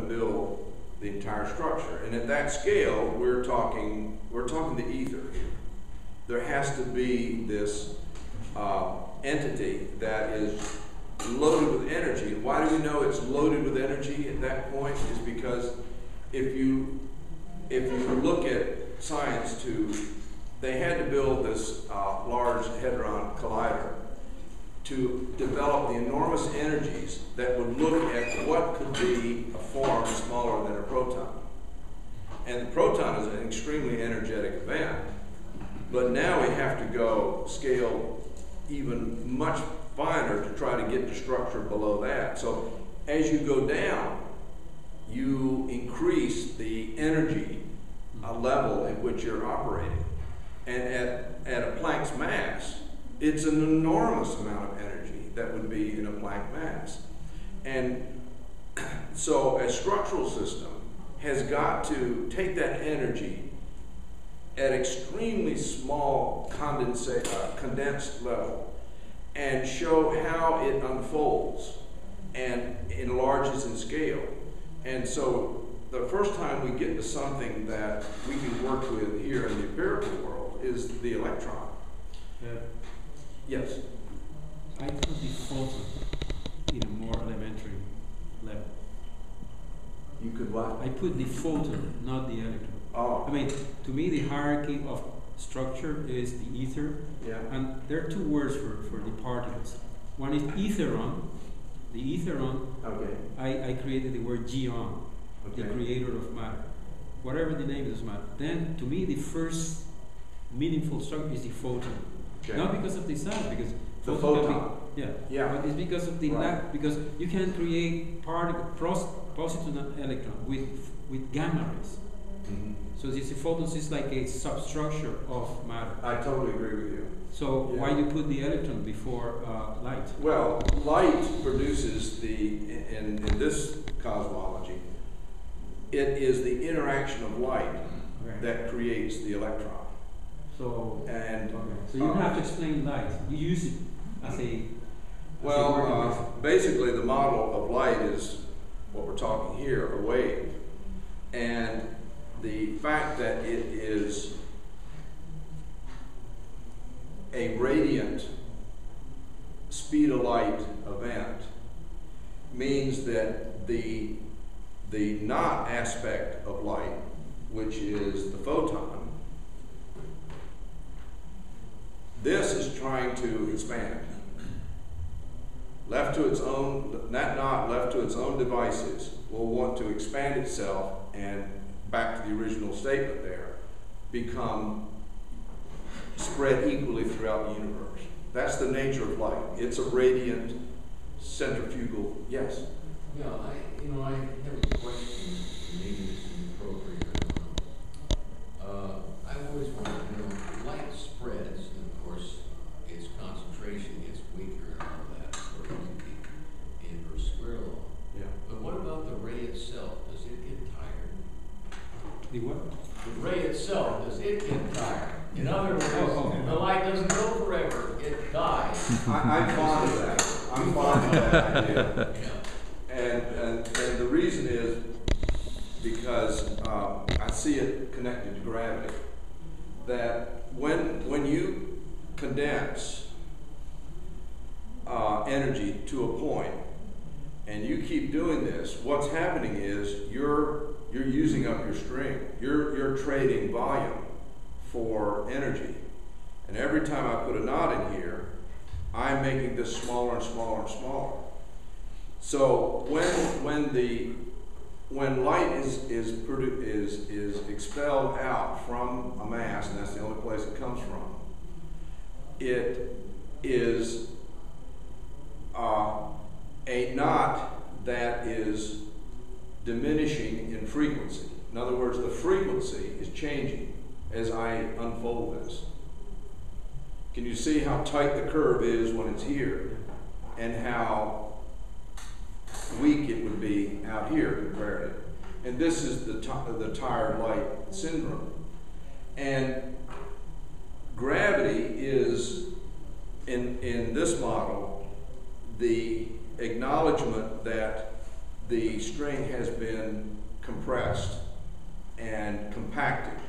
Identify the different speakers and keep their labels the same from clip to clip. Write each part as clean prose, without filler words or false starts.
Speaker 1: build the entire structure. And at that scale, we're talking the ether here. There has to be this entity that is loaded with energy. And why do we know it's loaded with energy at that point? Is because if you look at science they had to build this large hadron collider to develop the enormous energies that would look at what could be a form smaller than a proton. And the proton is an extremely energetic event, but now we have to go scale even much finer to try to get the structure below that. So as you go down, you increase the energy level at which you're operating. And at a Planck's mass, it's an enormous amount of energy that would be in a Planck mass. And so a structural system has got to take that energy at extremely small condensed level and show how it unfolds and enlarges in scale. And so the first time we get to something that we can work with here in the empirical world is the electron. Yes?
Speaker 2: I put the photon in a more elementary level.
Speaker 1: You could what?
Speaker 2: I put the photon, not the electron.
Speaker 1: Oh.
Speaker 2: I mean, to me, the hierarchy of structure is the ether.
Speaker 1: Yeah.
Speaker 2: And there are two words for the particles. One is etheron. The etheron,
Speaker 1: okay.
Speaker 2: I created the word geon, okay, the creator of matter. Whatever the name doesn't matter. Then, to me, the first meaningful structure is the photon. Okay. Not because of the size, because
Speaker 1: the photon.
Speaker 2: Yeah. But it's because of the lack, because you can create positive and electron with gamma rays.
Speaker 1: Mm-hmm.
Speaker 2: So this photon is like a substructure of matter.
Speaker 1: I totally agree with you.
Speaker 2: So why do you put the electron before light?
Speaker 1: Well, light produces in this cosmology, it is the interaction of light that creates the electron.
Speaker 2: So,
Speaker 1: and
Speaker 2: so you don't have to explain light. You use it as a
Speaker 1: basically the model of light is what we're talking here, a wave. And the fact that it is a radiant speed of light event means that the not aspect of light, which is the photon, this is trying to expand. Left to its own, left to its own devices, will want to expand itself and, back to the original statement there, become spread equally throughout the universe. That's the nature of light. It's a radiant, centrifugal, yes?
Speaker 3: Yeah, I have a question. Maybe this is appropriate or not. I've always wanted to know, light spreads, and of course, its concentration gets weaker and all that, according to the inverse square law.
Speaker 1: Yeah.
Speaker 3: But what about the ray itself? Does it get tired?
Speaker 2: The what?
Speaker 3: The ray itself, does it get tired? In other words, the light doesn't go forever, it dies.
Speaker 1: I'm fond of that. I'm fond of that idea.
Speaker 3: Yeah.
Speaker 1: And the reason is because I see it connected to gravity. That when you condense energy to a point, and you keep doing this, what's happening is you're using up your string. You're trading volume for energy. And every time I put a knot in here, I'm making this smaller and smaller and smaller. So when light is expelled out from a mass, and that's the only place it comes from, it is a knot that is diminishing in frequency. In other words, the frequency is changing as I unfold this. Can you see how tight the curve is when it's here, and how weak it would be out here compared to? And this is the tired light syndrome. And gravity is, in this model, the acknowledgement that the string has been compressed and compacted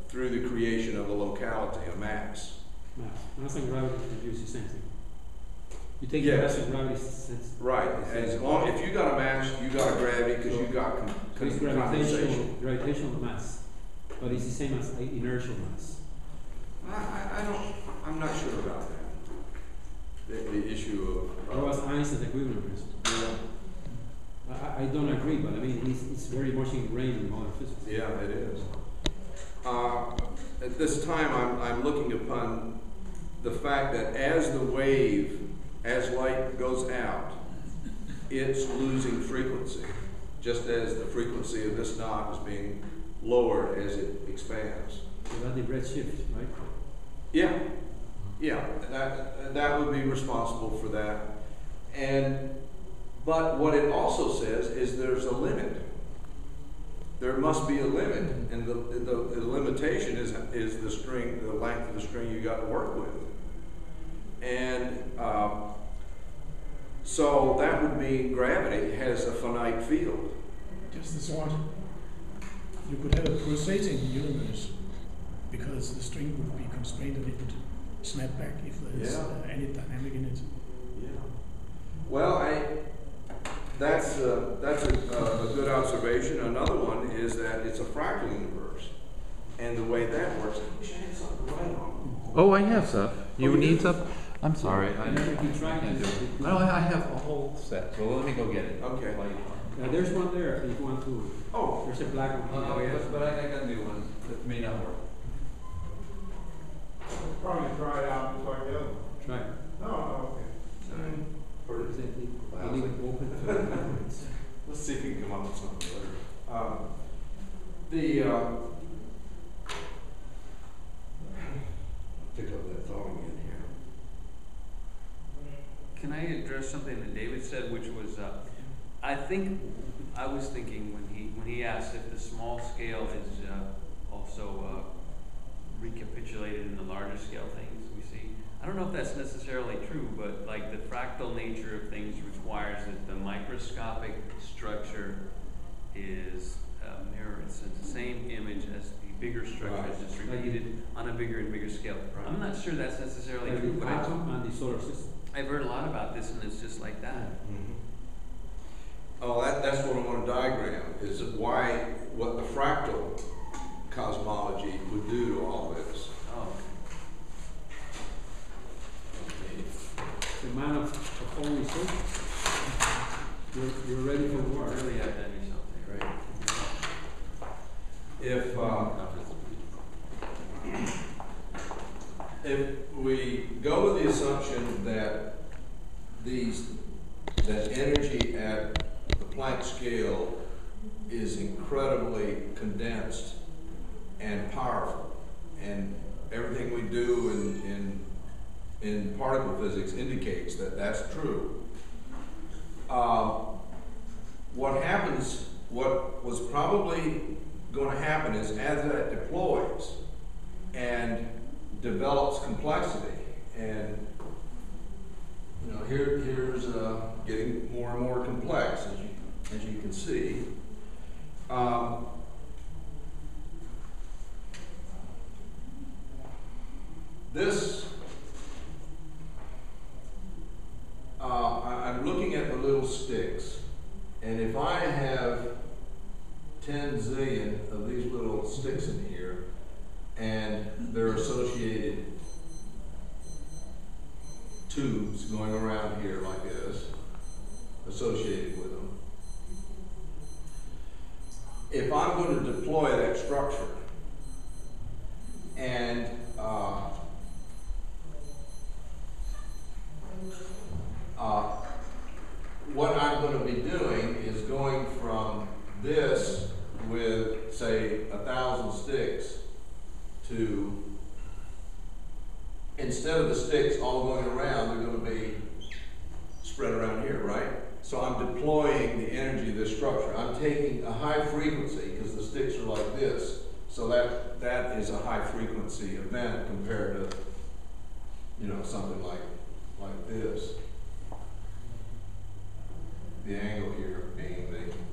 Speaker 1: through the creation of a locality, a mass.
Speaker 2: Mass and gravity produce the same thing. You take the
Speaker 1: Yes.
Speaker 2: mass and gravity sense.
Speaker 1: Right, as long, if you got a mass, you got a gravity, because you got
Speaker 2: So it's
Speaker 1: condensation.
Speaker 2: gravitational mass, but it's the same as inertial mass.
Speaker 1: I'm not sure about that. The issue
Speaker 2: That was Einstein's equivalent principle.
Speaker 1: yeah,
Speaker 2: I don't agree, but I mean, it's very much ingrained in modern physics.
Speaker 1: yeah, it is. At this time, I'm looking upon the fact that as the wave, as light goes out, it's losing frequency, just as the frequency of this knob is being lowered as it expands.
Speaker 2: So that's the red shift, right?
Speaker 1: Yeah, yeah, that would be responsible for that. But what it also says is there's a limit. There must be a limit, and the limitation is the string, the length of the string you got to work with. And so that would mean gravity has a finite field.
Speaker 4: Just this one. You could have a pulsating universe because the string would be constrained and it would snap back if there's any dynamic in it.
Speaker 1: Yeah. Well, that's a good observation. Another one is that it's a fractal universe, and the way that works. I wish I had something to write on.
Speaker 5: Oh, I have stuff. You
Speaker 1: you
Speaker 5: need
Speaker 1: do?
Speaker 5: stuff? I'm sorry. I
Speaker 2: can't do it.
Speaker 5: No, I have a whole set. So let me go get it.
Speaker 1: Okay.
Speaker 2: There's one there if you want to.
Speaker 1: Oh,
Speaker 2: There's a black one.
Speaker 5: But I got new ones that may not work.
Speaker 6: Probably try it out just like the other one.
Speaker 2: Try it.
Speaker 6: No, okay.
Speaker 2: I leave it open for
Speaker 1: let's see if we can come up with something later. Pick up that thought again here.
Speaker 7: Can I address something that David said, which was, I was thinking when he asked if the small scale is also recapitulated in the larger scale things we see. I don't know if that's necessarily true, but like the fractal nature of things requires that the microscopic structure is mirrored. It's the same image as the bigger structure.
Speaker 1: Right.
Speaker 7: It's just repeated on a bigger and bigger scale.
Speaker 1: Right.
Speaker 7: I'm not sure that's necessarily
Speaker 2: like
Speaker 7: true,
Speaker 2: the
Speaker 7: but
Speaker 2: atom and the solar system.
Speaker 7: I've heard a lot about this, and it's just like that.
Speaker 1: Oh, that's what I want to diagram, is what the fractal cosmology would do to all this.
Speaker 7: Oh,
Speaker 2: The man of all research. You're ready for war.
Speaker 7: really have done yourself there.
Speaker 1: If we go with the assumption that energy at the Planck scale is incredibly condensed and powerful, and everything we do in particle physics indicates that that's true. What was probably going to happen is as that deploys and develops complexity, and here's getting more and more complex as you can see. I'm looking at the little sticks, and if I have 10 zillion of these little sticks in here, and they're associated tubes going around here like this, associated with them. If I'm going to deploy that structure, and what I'm going to be doing is going from this with, say, 1,000 sticks to, instead of the sticks all going around, they're going to be spread around here, right? So I'm deploying the energy of this structure. I'm taking a high frequency, because the sticks are like this, so that is a high frequency event compared to, something like this.
Speaker 8: the angle here being the